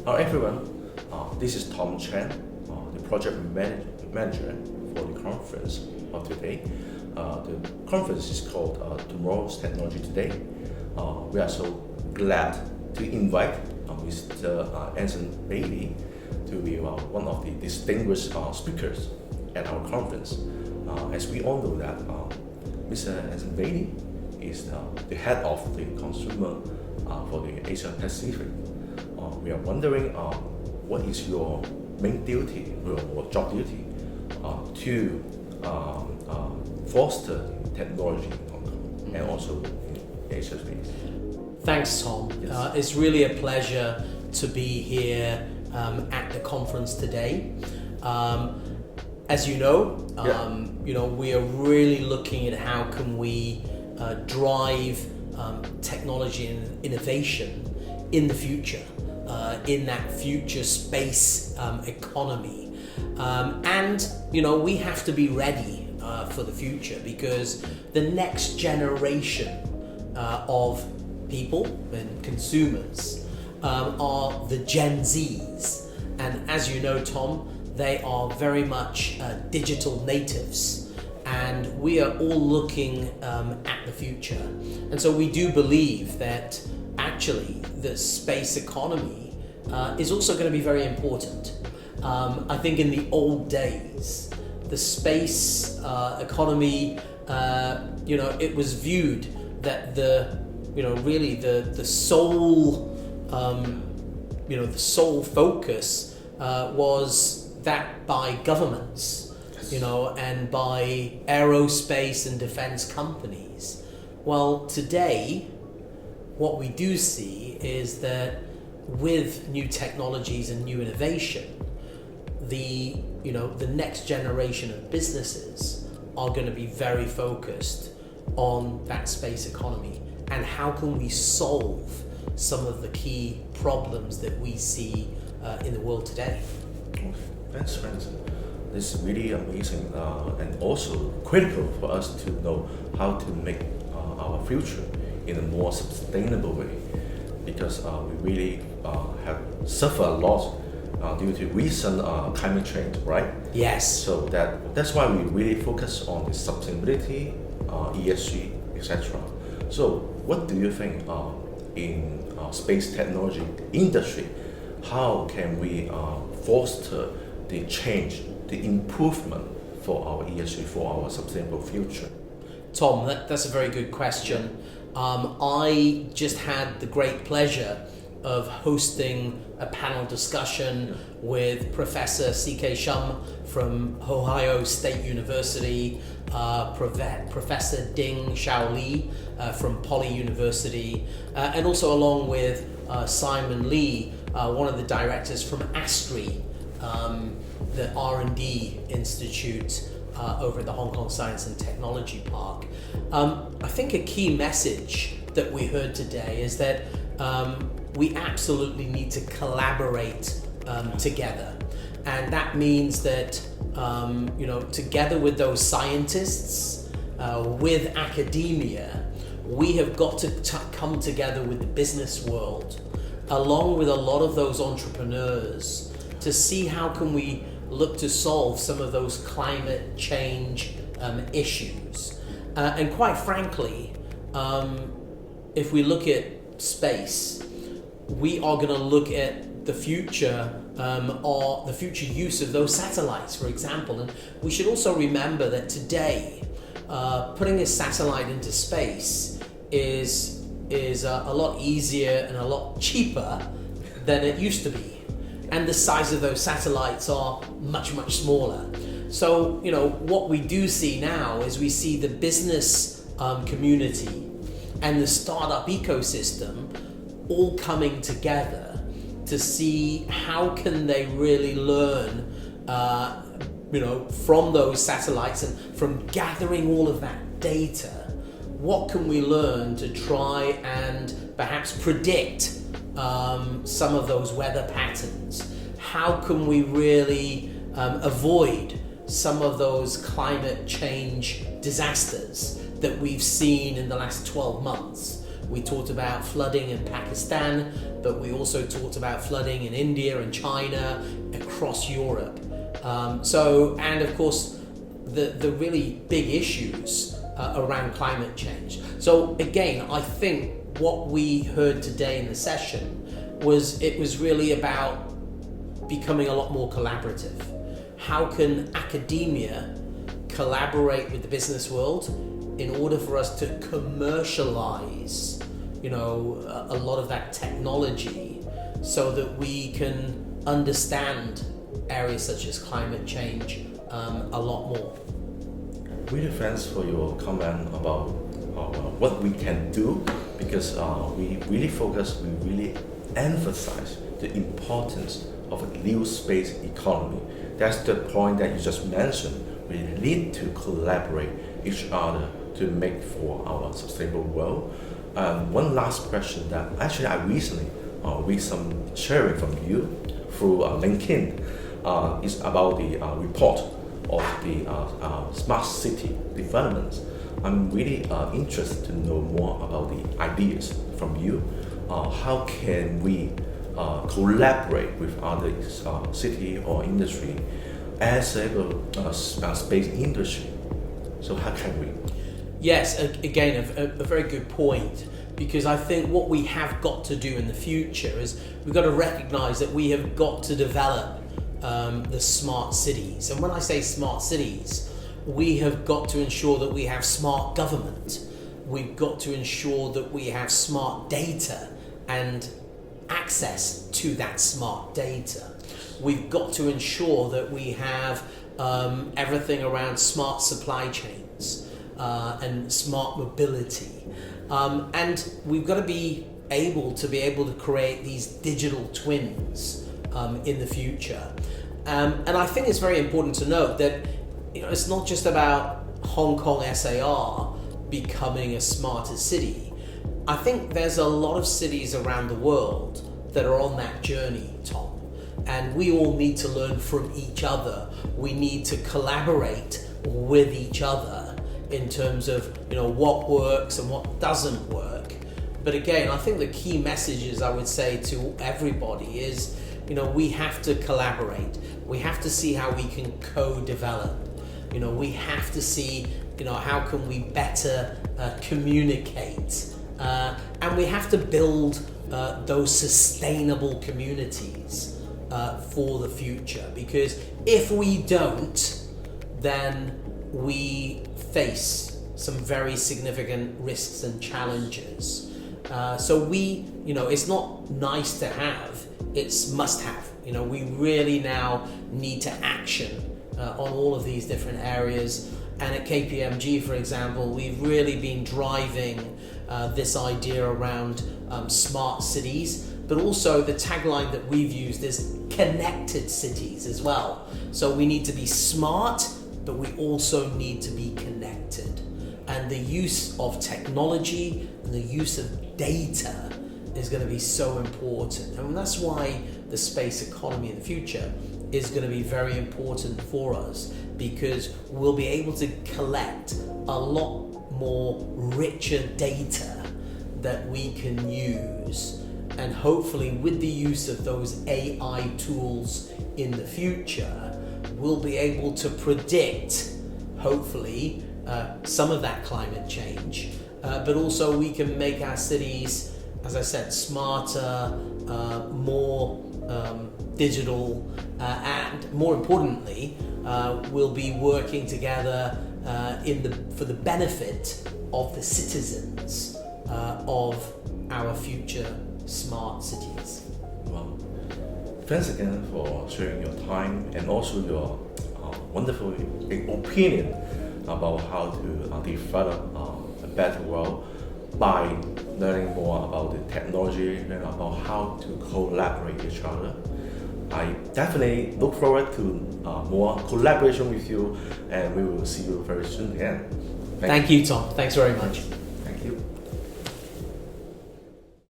Hello everyone, this is Tom Chen, the project manager for the conference of today. The conference is called Tomorrow's Technology Today. We are so glad to invite Mr. Anson Bailey to be one of the distinguished speakers at our conference. As we all know that Mr. Anson Bailey is the head of the consumer for the Asia Pacific. We are wondering what is your main duty or job duty to foster technology in Hong Kong and also in Asia space. Thanks, Tom. Yes. It's really a pleasure to be here at the conference today. As you know, we are really looking at how can we drive technology and innovation in the future, in that future space economy. And we have to be ready for the future, because the next generation of people and consumers are the Gen Zs. And as you know, Tom, they are very much digital natives, and we are all looking at the future. And so we do believe that actually the space economy is also going to be very important. I think in the old days, the space economy, it was viewed that the sole, the sole focus was that by governments, and by aerospace and defense companies. Well, today, what we do see is that with new technologies and new innovation, the next generation of businesses are going to be very focused on that space economy and how can we solve some of the key problems that we see in the world today. Okay. Thanks, Anson. This is really amazing and also critical for us to know how to make our future in a more sustainable way, because we really have suffered a lot due to recent climate change, right? Yes. So that's why we really focus on the sustainability, ESG, etc. So what do you think in space technology industry, how can we foster the change, the improvement for our ESG, for our sustainable future? Tom, that's a very good question. I just had the great pleasure of hosting a panel discussion with Professor C.K. Shum from Ohio State University, Professor Ding Xiaoli from Poly University, and also along with Simon Lee, one of the directors from ASTRI, the R&D Institute over at the Hong Kong Science and Technology Park. I think a key message that we heard today is that we absolutely need to collaborate together. And that means that, together with those scientists, with academia, we have got to come together with the business world, along with a lot of those entrepreneurs, to see how can we look to solve some of those climate change issues. And quite frankly, if we look at space, we are going to look at the future or the future use of those satellites, for example. And we should also remember that today, putting a satellite into space is a lot easier and a lot cheaper than it used to be. And the size of those satellites are much, much smaller. So, what we do see now is we see the business community and the startup ecosystem all coming together to see how can they really learn, from those satellites and from gathering all of that data. What can we learn to try and perhaps predict some of those weather patterns? How can we really avoid some of those climate change disasters that we've seen in the last 12 months? We talked about flooding in Pakistan, but we also talked about flooding in India and China, across Europe. And of course, the really big issues around climate change. So again, I think what we heard today in the session was really about becoming a lot more collaborative. How can academia collaborate with the business world in order for us to commercialize, a lot of that technology, so that we can understand areas such as climate change a lot more. Really thanks for your comment about what we can do, because we really emphasize the importance of a new space economy. That's the point that you just mentioned. We need to collaborate each other to make for our sustainable world. One last question that actually I recently read some sharing from you through LinkedIn is about the report of the smart city developments. I'm really interested to know more about the ideas from you. How can we collaborate with other city or industry as a space industry? So how can we? Yes, again, a very good point, because I think what we have got to do in the future is we've got to recognize that we have got to develop the smart cities. And when I say smart cities, we have got to ensure that we have smart government. We've got to ensure that we have smart data and access to that smart data. We've got to ensure that we have everything around smart supply chains and smart mobility. And we've got to be able to create these digital twins in the future. And I think it's very important to note that it's not just about Hong Kong SAR becoming a smarter city. I think there's a lot of cities around the world that are on that journey, Tom. And we all need to learn from each other. We need to collaborate with each other in terms of what works and what doesn't work. But again, I think the key messages I would say to everybody is, we have to collaborate. We have to see how we can co-develop. We have to see, how can we better communicate. And we have to build those sustainable communities for the future. Because if we don't, then we face some very significant risks and challenges. So it's not nice to have, it's must have. We really now need to action on all of these different areas. And at KPMG, for example, we've really been driving this idea around smart cities, but also the tagline that we've used is connected cities as well. So we need to be smart, but we also need to be connected. And the use of technology and the use of data is going to be so important. And that's why the space economy in the future is going to be very important for us, because we'll be able to collect a lot more richer data that we can use. And hopefully with the use of those AI tools in the future, we'll be able to predict, hopefully, some of that climate change. But also we can make our cities, as I said, smarter, more digital, and more importantly, we'll be working together for the benefit of the citizens of our future smart cities. Well, thanks again for sharing your time and also your wonderful opinion about how to develop a better world by learning more about the technology, learning about how to collaborate with each other. I definitely look forward to more collaboration with you, and we will see you very soon again. Thank you, Tom. Thanks very much.